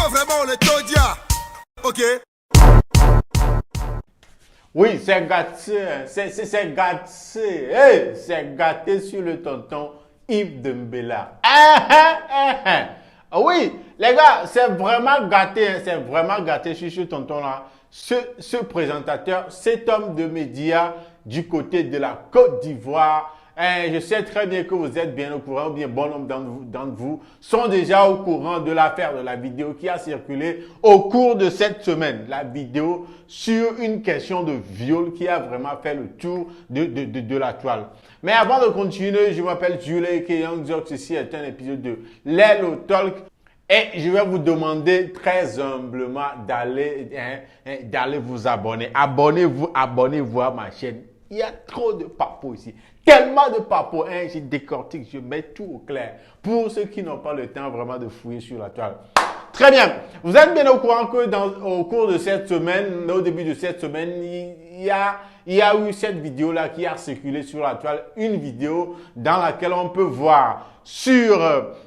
Là vraiment on est Todia. Ok. Oui, c'est gâté, c'est gâté, hey, c'est gâté sur le tonton Yves Dembélé. Oui, les gars, c'est vraiment gâté, hein, c'est vraiment gâté sur ce tonton-là. Ce présentateur, cet homme de médias du côté de la Côte d'Ivoire. Je sais très bien que vous êtes bien au courant, ou bien bon nombre d'entre vous sont déjà au courant de l'affaire de la vidéo qui a circulé au cours de cette semaine. La vidéo sur une question de viol qui a vraiment fait le tour de la toile. Mais avant de continuer, je m'appelle Jules Young Zox. Ceci est un épisode de Lelo Talk. Et je vais vous demander très humblement d'aller vous abonner. Abonnez-vous à ma chaîne. Il y a trop de papos ici. Tellement de papos. Je décortique, je mets tout au clair. Pour ceux qui n'ont pas le temps vraiment de fouiller sur la toile. Très bien. Vous êtes bien au courant que au cours de cette semaine, au début de cette semaine, il y a eu cette vidéo-là qui a circulé sur la toile. Une vidéo dans laquelle on peut voir sur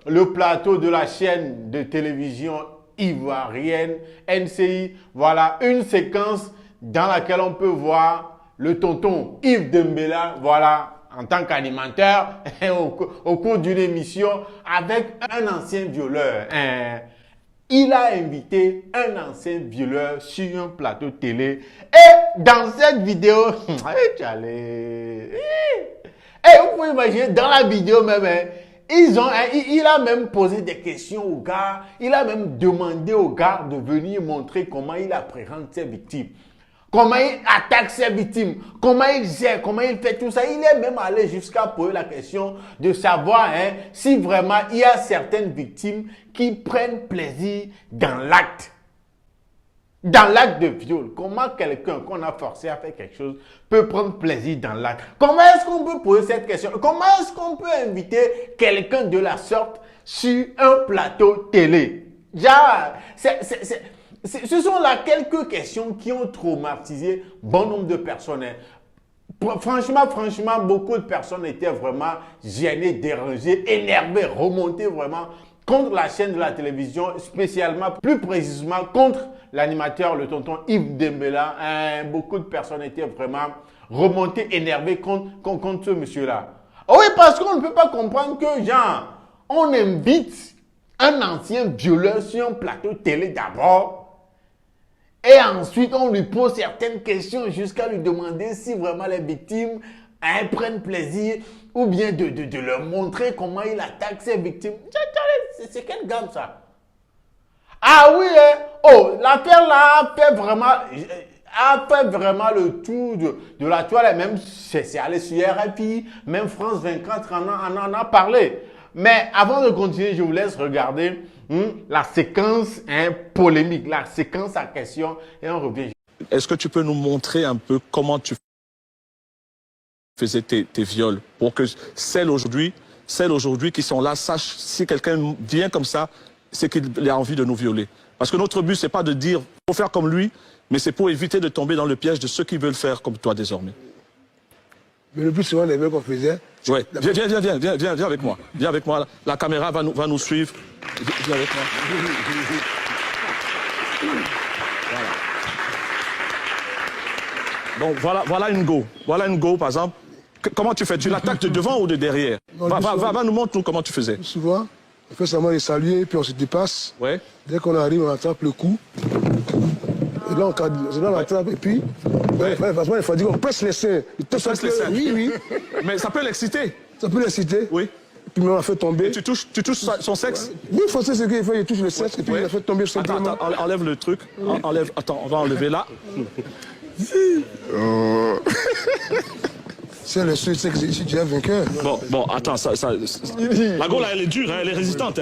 le plateau de la chaîne de télévision ivoirienne NCI, voilà une séquence dans laquelle on peut voir le tonton Yves Dembélé, voilà, en tant qu'animateur au cours d'une émission avec un ancien violeur. Il a invité un ancien violeur sur un plateau télé. Et dans cette vidéo, vous pouvez imaginer, dans la vidéo même, il a même posé des questions aux gars. Il a même demandé aux gars de venir montrer comment il appréhende ses victimes. Comment il attaque ses victimes, comment il gère, comment il fait tout ça. Il est même allé jusqu'à poser la question de savoir si vraiment il y a certaines victimes qui prennent plaisir dans l'acte. Dans l'acte de viol. Comment quelqu'un qu'on a forcé à faire quelque chose peut prendre plaisir dans l'acte? Comment est-ce qu'on peut poser cette question? Comment est-ce qu'on peut inviter quelqu'un de la sorte sur un plateau télé? Ce sont là quelques questions qui ont traumatisé bon nombre de personnes. Franchement, beaucoup de personnes étaient vraiment gênées, dérangées, énervées, remontées vraiment contre la chaîne de la télévision, spécialement, plus précisément contre l'animateur, le tonton Yves Dembélé. Beaucoup de personnes étaient vraiment remontées, énervées contre ce monsieur-là. Oui, parce qu'on ne peut pas comprendre que, genre, on invite un ancien violeur sur un plateau télé d'abord. Et ensuite, on lui pose certaines questions jusqu'à lui demander si vraiment les victimes prennent plaisir ou bien de leur montrer comment il attaque ses victimes. C'est quelle gamme ça? Ah oui, l'affaire là a fait vraiment le tour de la toile. Et même, c'est allé sur RFI, même France 24 en a parlé. Mais avant de continuer, je vous laisse regarder la séquence polémique, la séquence à question, et on revient. Est-ce que tu peux nous montrer un peu comment tu faisais tes viols pour que celles aujourd'hui qui sont là sachent si quelqu'un vient comme ça, c'est qu'il a envie de nous violer. Parce que notre but, c'est pas de dire faut faire comme lui, mais c'est pour éviter de tomber dans le piège de ceux qui veulent faire comme toi désormais. Mais le plus souvent, les viols qu'on faisait... Ouais. Viens avec moi. Viens avec moi. La caméra va nous suivre. Viens avec moi. Voilà. Donc voilà une go. Voilà une go, par exemple. Comment tu fais? Tu l'attaques de devant ou de derrière? Va nous montrer comment tu faisais. Souvent, on fait seulement les saluer, puis on se dépasse. Ouais. Dès qu'on arrive, on attrape le cou. Et là, on attrape, et puis... Ouais. Franchement, il faut dire qu'on presse les seins. Presse les seins. Oui. Mais ça peut l'exciter. Ça peut l'exciter. Oui. Puis on l'a fait tomber. Et tu touches son sexe? Oui, il faut savoir ce qu'il fait. Il touche le sexe, et puis il l'a fait tomber simplement. Attends, enlève le truc. Attends, on va enlever là. C'est le seul sexe ici, tu es vainqueur. Bon, attends, la go là, elle est dure, elle est résistante.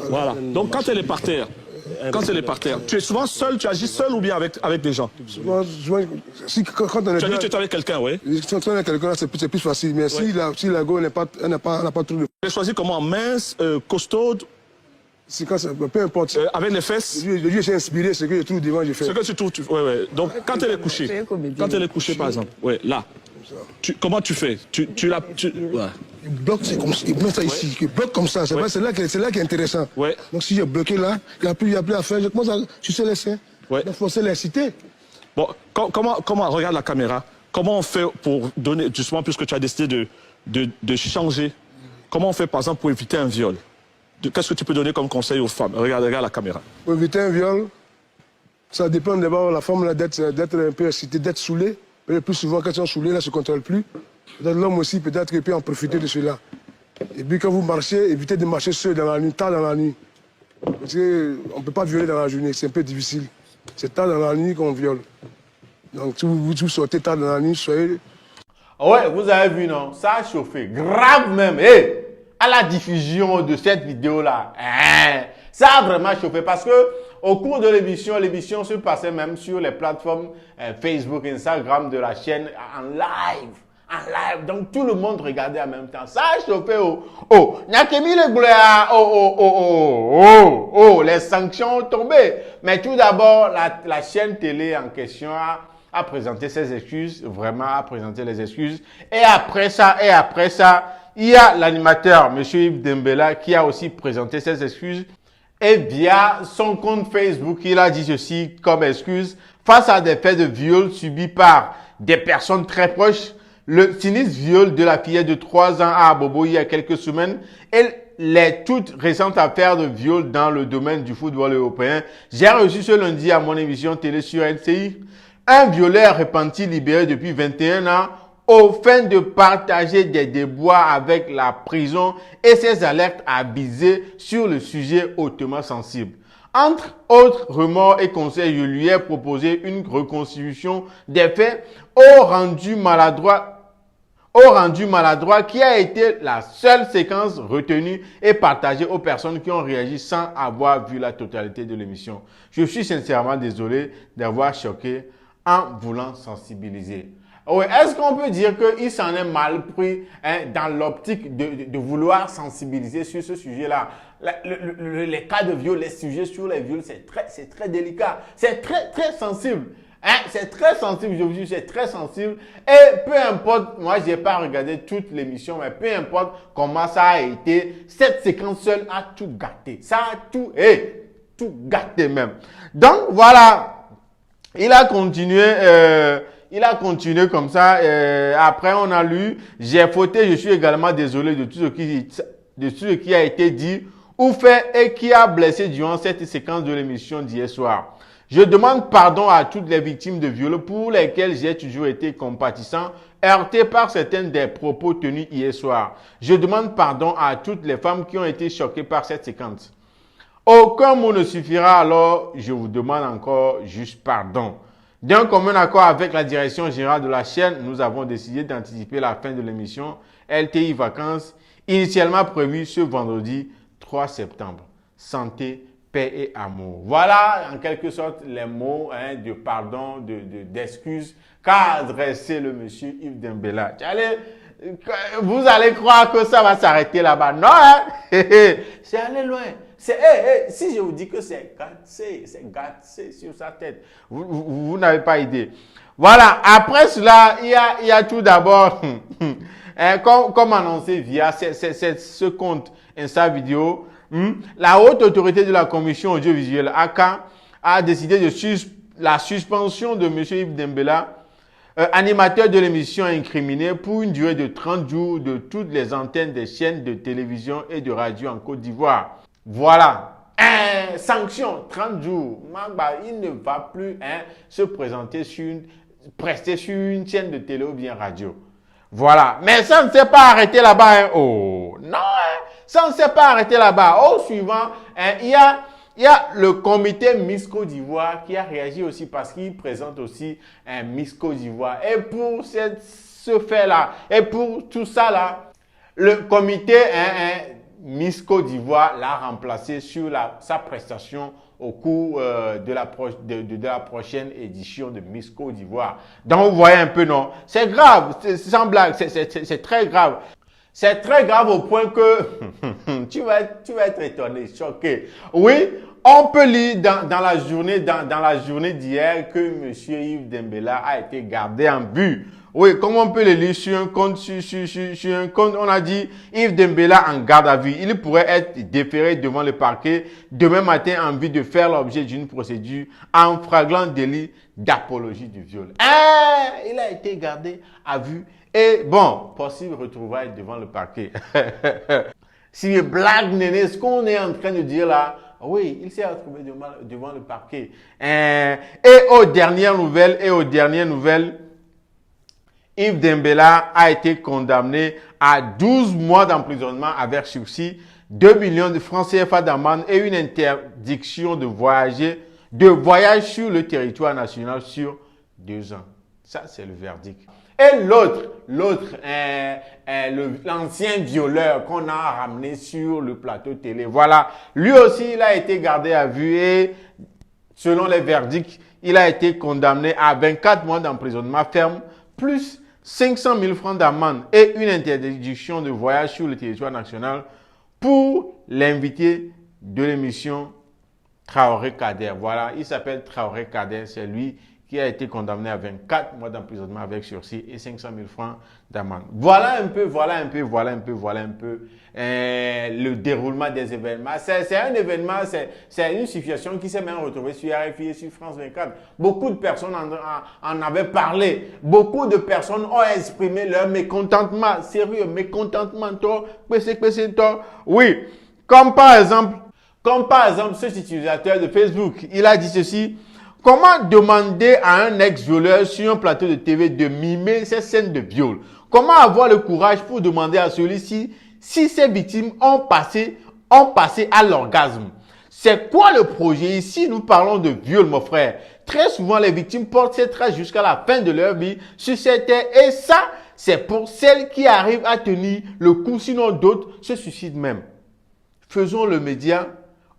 Voilà. Donc quand elle est par terre, tu es souvent seul, tu agis seul ou bien avec des gens? Souvent, quand on est... Tu as dit que tu étais avec quelqu'un, oui? Quand on est quelqu'un, c'est plus facile. Mais si la go n'a pas trop de... Tu as choisi comment? Mince, costaude? Peu importe. Avec les fesses? Je suis inspiré, ce que je trouve devant, je fais. Ce que tu trouves, ouais. Donc quand elle est couchée, par exemple, ouais, là. Comment tu fais? Ouais. Il bloque, c'est comme ça, il bloque ça ici, il bloque comme ça, c'est là qui est intéressant. Ouais. Donc si j'ai bloqué là, il n'y a plus à faire, je commence à sucer les seins. Ouais. Il faut se les citer. Bon, comment, regarde la caméra, comment on fait pour donner, justement, puisque tu as décidé de changer, comment on fait par exemple pour éviter un viol? Qu'est-ce que tu peux donner comme conseil aux femmes? Regarde la caméra. Pour éviter un viol, ça dépend d'abord de la femme d'être un peu excitée, d'être saoulée. Le plus souvent, quand ils sont saoulés, là, ne se contrôlent plus. L'homme aussi, peut-être qu'il peut en profiter de cela. Et puis quand vous marchez, évitez de marcher seul dans la nuit, tard dans la nuit. Parce qu'on ne peut pas violer dans la journée, c'est un peu difficile. C'est tard dans la nuit qu'on viole. Donc si vous sortez tard dans la nuit, soyez... Ouais, vous avez vu, non? Ça a chauffé. Grave même. Hey, à la diffusion de cette vidéo-là, ça a vraiment chauffé parce que au cours de l'émission se passait même sur les plateformes Facebook, Instagram de la chaîne en live. En live. Donc tout le monde regardait en même temps. Ça a chauffé. Nyakemi le gloire. Les sanctions ont tombé. Mais tout d'abord, la chaîne télé en question a présenté ses excuses. Vraiment a présenté les excuses. Et après ça, il y a l'animateur, M. Yves Dembella, qui a aussi présenté ses excuses. Et via son compte Facebook, il a dit ceci comme excuse. Face à des faits de viol subis par des personnes très proches, le sinistre viol de la fillette de 3 ans à Abobo il y a quelques semaines et les toutes récentes affaires de viol dans le domaine du football européen, j'ai reçu ce lundi à mon émission télé sur NCI un violeur repenti libéré depuis 21 ans au fin de partager des déboires avec la prison et ses alertes avisées sur le sujet hautement sensible. Entre autres remords et conseils, je lui ai proposé une reconstitution des faits au rendu maladroit qui a été la seule séquence retenue et partagée aux personnes qui ont réagi sans avoir vu la totalité de l'émission. Je suis sincèrement désolé d'avoir choqué en voulant sensibiliser. Oui, est-ce qu'on peut dire qu'il s'en est mal pris dans l'optique de vouloir sensibiliser sur ce sujet-là? Les cas de viol, les sujets sur les viols, c'est très délicat. C'est très sensible. C'est très sensible, je vous dis, c'est très sensible. Et peu importe, moi, je n'ai pas regardé toute l'émission, mais peu importe comment ça a été, cette séquence seule a tout gâté. Ça a tout gâté même. Donc, voilà. Il a continué comme ça. Après, on a lu, j'ai fauté, je suis également désolé de tout ce qui a été dit ou fait et qui a blessé durant cette séquence de l'émission d'hier soir. Je demande pardon à toutes les victimes de viols pour lesquelles j'ai toujours été compatissant, heurté par certains des propos tenus hier soir. Je demande pardon à toutes les femmes qui ont été choquées par cette séquence. Aucun mot ne suffira, alors je vous demande encore juste pardon. D'un commun accord avec la direction générale de la chaîne, nous avons décidé d'anticiper la fin de l'émission LTI Vacances, initialement prévue ce vendredi 3 septembre. Santé, paix et amour. Voilà en quelque sorte les mots de pardon, d'excuses qu'a adressé le monsieur Yves Dembella. Vous allez croire que ça va s'arrêter là-bas. Non, c'est aller loin. Si je vous dis que c'est gâté sur sa tête, vous n'avez pas idée. Voilà, après cela, il y a tout d'abord, comme annoncé via ce compte Insta vidéo, la haute autorité de la commission audiovisuelle, ACA, a décidé de la suspension de M. Yves Dembella, animateur de l'émission incriminée, pour une durée de 30 jours de toutes les antennes des chaînes de télévision et de radio en Côte d'Ivoire. Voilà. Sanction, 30 jours. Il ne va plus se présenter prester sur une chaîne de télé ou bien radio. Voilà. Mais ça ne s'est pas arrêté là-bas. Oh, non, ça ne s'est pas arrêté là-bas. Au suivant, il y a le comité Miss Côte d'Ivoire qui a réagi aussi parce qu'il présente aussi un Miss Côte d'Ivoire. Et pour ce fait-là, et pour tout ça là, le comité Miss Côte d'Ivoire l'a remplacé sur sa prestation au cours de la prochaine édition de Miss Côte d'Ivoire. Donc, vous voyez un peu, non? C'est grave, sans blague, c'est très grave. C'est très grave au point que tu vas être étonné, choqué. Oui, on peut lire dans la journée d'hier que M. Yves Dembella a été gardé en vue Oui, comme on peut le lire sur un compte, sur un compte, on a dit Yves Dembélé en garde à vue. Il pourrait être déféré devant le parquet demain matin en vue de faire l'objet d'une procédure en flagrant délit d'apologie du viol. Il a été gardé à vue et bon, possible retrouvailles devant le parquet. Si les blagues, Néné, ce qu'on est en train de dire là, oui, il s'est retrouvé devant le parquet. Et aux dernières nouvelles, Yves Dembélé a été condamné à 12 mois d'emprisonnement avec sursis, 2 millions de francs CFA d'amende et une interdiction de voyage sur le territoire national sur 2 ans. Ça, c'est le verdict. Et l'ancien violeur qu'on a ramené sur le plateau télé, voilà, lui aussi, il a été gardé à vue et selon les verdicts, il a été condamné à 24 mois d'emprisonnement ferme, plus 500 000 francs d'amende et une interdiction de voyage sur le territoire national pour l'invité de l'émission Traoré Kader. Voilà, il s'appelle Traoré Kader, c'est lui qui a été condamné à 24 mois d'emprisonnement avec sursis et 500 000 francs d'amende. Voilà un peu le déroulement des événements. C'est un événement, c'est une situation qui s'est même retrouvée sur RFI et sur France 24. Beaucoup de personnes en avaient parlé. Beaucoup de personnes ont exprimé leur mécontentement. Sérieux, mécontentement, toi, oui. Comme par exemple, cet utilisateur de Facebook, il a dit ceci. Comment demander à un ex-violeur sur un plateau de TV de mimer ces scènes de viol? Comment avoir le courage pour demander à celui-ci si ses victimes ont passé à l'orgasme? C'est quoi le projet? Ici, nous parlons de viol, mon frère. Très souvent, les victimes portent ces traces jusqu'à la fin de leur vie sur cette terre. Et ça, c'est pour celles qui arrivent à tenir le coup, sinon d'autres se suicident même. Faisons le média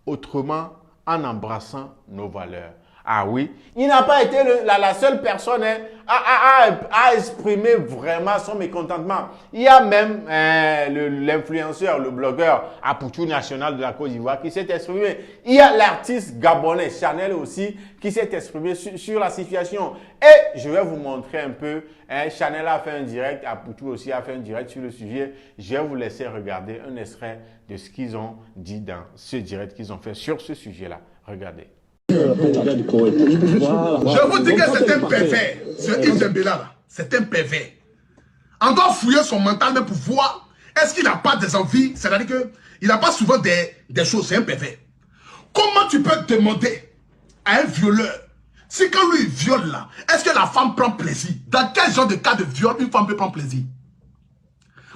autrement en embrassant nos valeurs. Ah oui, il n'a pas été la seule personne à exprimer vraiment son mécontentement. Il y a même l'influenceur, le blogueur Apoutou National de la Côte d'Ivoire qui s'est exprimé. Il y a l'artiste gabonais Chanel aussi qui s'est exprimé sur la situation. Et je vais vous montrer un peu. Chanel a fait un direct, Apoutou aussi a fait un direct sur le sujet. Je vais vous laisser regarder un extrait de ce qu'ils ont dit dans ce direct qu'ils ont fait sur ce sujet-là. Regardez. Je vous dis que c'est un pervers. Ce Yves Dembélé là, c'est un pervers. On doit fouiller son mental même pour voir est-ce qu'il n'a pas des envies. C'est-à-dire qu'il n'a pas souvent des choses. C'est un pervers. Comment tu peux demander à un violeur, si quand lui viole là, est-ce que la femme prend plaisir? Dans quel genre de cas de viol une femme peut prendre plaisir?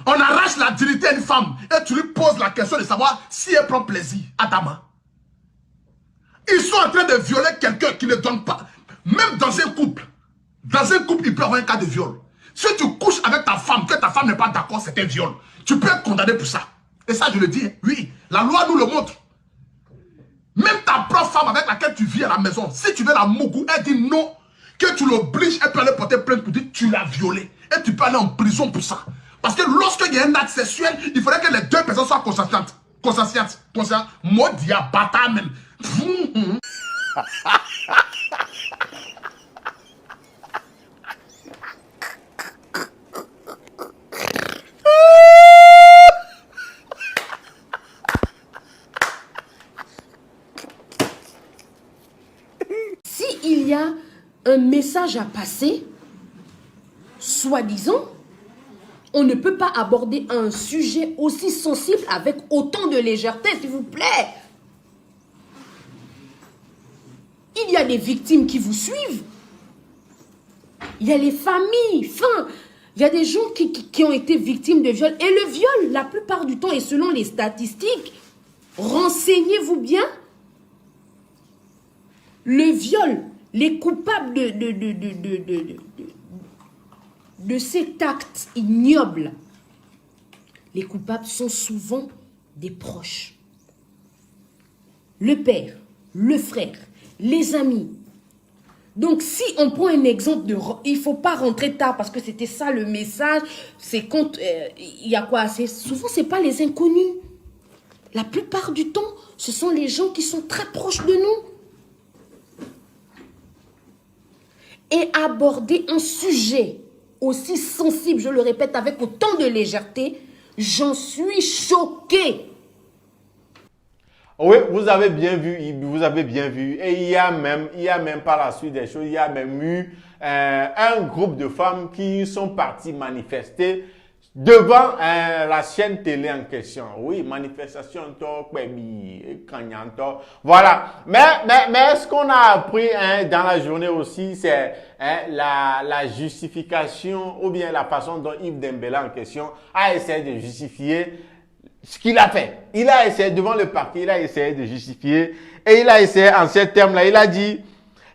On arrache la dignité à une femme et tu lui poses la question de savoir si elle prend plaisir. Adama. Ils sont en train de violer quelqu'un qui ne donne pas. Même dans un couple, il peut y avoir un cas de viol. Si tu couches avec ta femme, que ta femme n'est pas d'accord, c'est un viol. Tu peux être condamné pour ça. Et ça, je le dis, oui, la loi nous le montre. Même ta propre femme avec laquelle tu vis à la maison, si tu veux la mougou, elle dit non, que tu l'obliges, elle peut aller porter plainte pour dire tu l'as violée. Et tu peux aller en prison pour ça. Parce que lorsqu'il y a un acte sexuel, il faudrait que les deux personnes soient conscientes. Modia, bâtard même. S'il y a un message à passer, soi-disant, on ne peut pas aborder un sujet aussi sensible avec autant de légèreté, s'il vous plaît. Il y a des victimes qui vous suivent. Il y a les familles. Enfin, il y a des gens qui ont été victimes de viol. Et le viol, la plupart du temps, et selon les statistiques, renseignez-vous bien, le viol, les coupables de cet acte ignoble, les coupables sont souvent des proches. Le père, le frère, les amis. Donc, si on prend un exemple de... Il ne faut pas rentrer tard parce que c'était ça le message. C'est quand... il y a quoi? Souvent, ce n'est pas les inconnus. La plupart du temps, ce sont les gens qui sont très proches de nous. Et aborder un sujet aussi sensible, je le répète, avec autant de légèreté, j'en suis choquée. Oui, vous avez bien vu, Et il y a même par la suite des choses, il y a même eu un groupe de femmes qui sont parties manifester devant la chaîne télé en question. Oui, manifestation, voilà. Mais ce qu'on a appris dans la journée aussi, c'est la justification ou bien la façon dont Yves Dembélé en question a essayé de justifier ce qu'il a fait. Il a essayé devant le parquet, il a essayé de justifier et il a essayé en ces termes-là, il a dit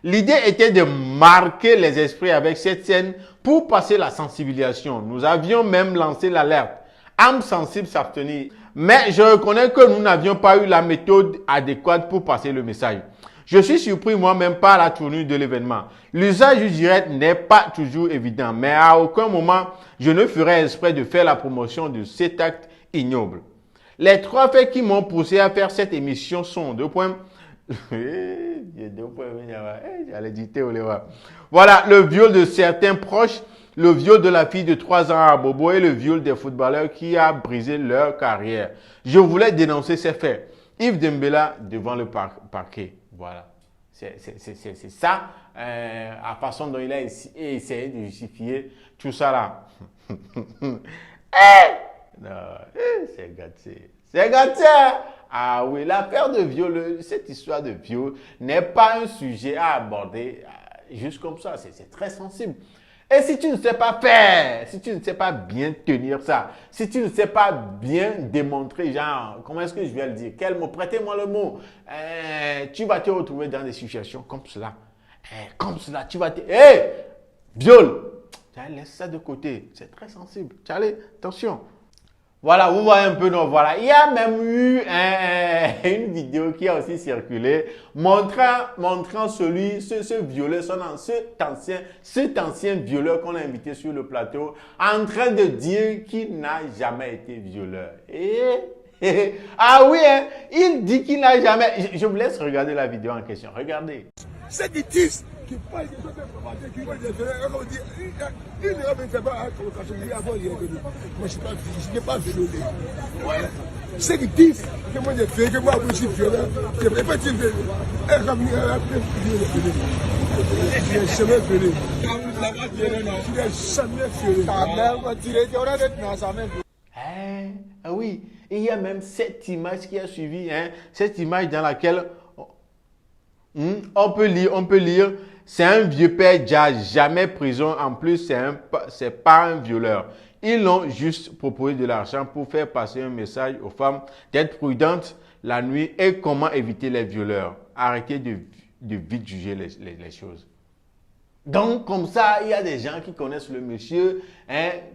l'idée était de marquer les esprits avec cette scène pour passer la sensibilisation. Nous avions même lancé l'alerte. Âme sensible s'abstenir. Mais je reconnais que nous n'avions pas eu la méthode adéquate pour passer le message. Je suis surpris moi-même par la tournure de l'événement. L'usage du direct n'est pas toujours évident, mais à aucun moment je ne ferai exprès de faire la promotion de cet acte ignoble. Les 3 faits qui m'ont poussé à faire cette émission sont 2 points. Voilà, le viol de certains proches, le viol de la fille de 3 ans à Bobo et le viol des footballeurs qui a brisé leur carrière. Je voulais dénoncer ces faits. Yves Dembélé devant le parquet. Voilà. C'est ça, la façon dont il a essayé de justifier tout ça là. C'est gâté. C'est gâté. Ah oui, l'affaire de viol, cette histoire de viol n'est pas un sujet à aborder juste comme ça. C'est très sensible. Et si tu ne sais pas faire, si tu ne sais pas bien tenir ça, si tu ne sais pas bien démontrer, genre, comment est-ce que je vais le dire? Quel mot? Prêtez-moi le mot. Tu vas te retrouver dans des situations comme cela. Comme cela, tu vas te... Viol! Laisse ça de côté. C'est très sensible. Allez, attention. Voilà, vous voyez un peu, non, voilà. Il y a même eu une vidéo qui a aussi circulé montrant ce violeur, cet ancien violeur qu'on a invité sur le plateau, en train de dire qu'il n'a jamais été violeur. Ah oui, il dit qu'il n'a jamais... Je vous laisse regarder la vidéo en question. Regardez. C'est des disent qui parlent des choses informatiques, qui parlent des choses, il ne va même pas à convocation, il avant il est venu. Moi je n'ai pas violé. Voilà. C'est qui disent que moi j'ai fait, que moi je suis violent, je ne vais pas dire violé. Et comme il a appris, il n'est jamais violé. Il n'est jamais violé. Ta mère va tirer, tu auras d'être dans sa main. Ah oui, et il y a même cette image qui a suivi, cette image dans laquelle on peut lire, c'est un vieux père déjà jamais prison, en plus c'est pas un violeur. Ils l'ont juste proposé de l'argent pour faire passer un message aux femmes d'être prudentes la nuit et comment éviter les violeurs. Arrêtez de vite juger les choses. Donc, comme ça, il y a des gens qui connaissent le monsieur,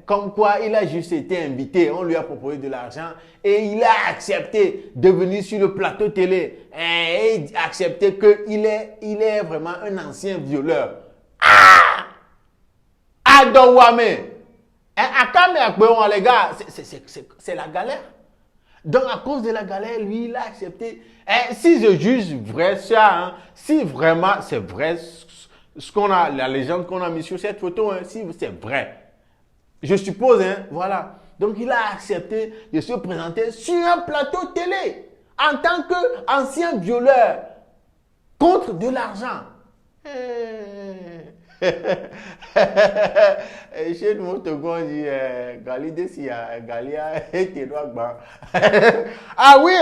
comme quoi il a juste été invité, on lui a proposé de l'argent et il a accepté de venir sur le plateau télé et accepté qu'il est vraiment un ancien violeur. Ah! Adouame! Les gars, c'est la galère. Donc, à cause de la galère, lui, il a accepté. Si je juge vrai ça, si vraiment c'est vrai, la légende qu'on a mis sur cette photo, si c'est vrai, je suppose, voilà. Donc, il a accepté de se présenter sur un plateau télé en tant qu'ancien violeur contre de l'argent. Chez nous, on dit Galia et Tédoagba. Ah oui,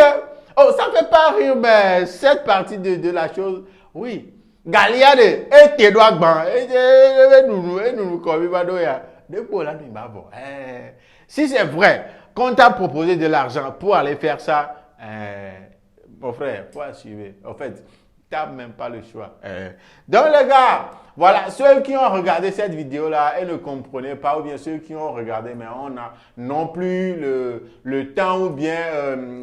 oh, ça ne fait pas rire, mais cette partie de la chose, oui. Galia et Tédoagba. Si c'est vrai qu'on t'a proposé de l'argent pour aller faire ça, mon frère, faut assumer. En fait, tu n'as même pas le choix. Donc les gars, voilà, ceux qui ont regardé cette vidéo-là et ne comprenaient pas, ou bien ceux qui ont regardé, mais on n'a non plus le temps ou bien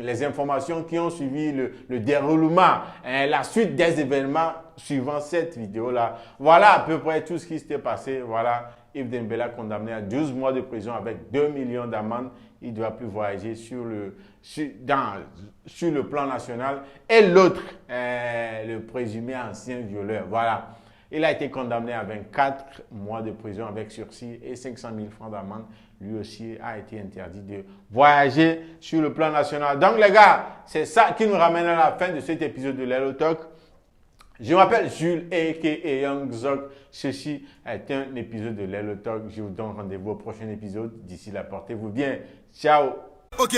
les informations qui ont suivi le déroulement, la suite des événements suivant cette vidéo-là. Voilà à peu près tout ce qui s'était passé. Voilà, Yves Dembélé condamné à 12 mois de prison avec 2 millions d'amendes. Il ne doit plus voyager sur le plan national. Et l'autre, le présumé ancien violeur. Voilà. Il a été condamné à 24 mois de prison avec sursis et 500 000 francs d'amende. Lui aussi a été interdit de voyager sur le plan national. Donc les gars, c'est ça qui nous ramène à la fin de cet épisode de Lelo Talk. Je m'appelle Jules a.k.a. Young Zok. Ceci est un épisode de Lelo Talk. Je vous donne rendez-vous au prochain épisode. D'ici là, portez-vous bien. Ciao. Ok.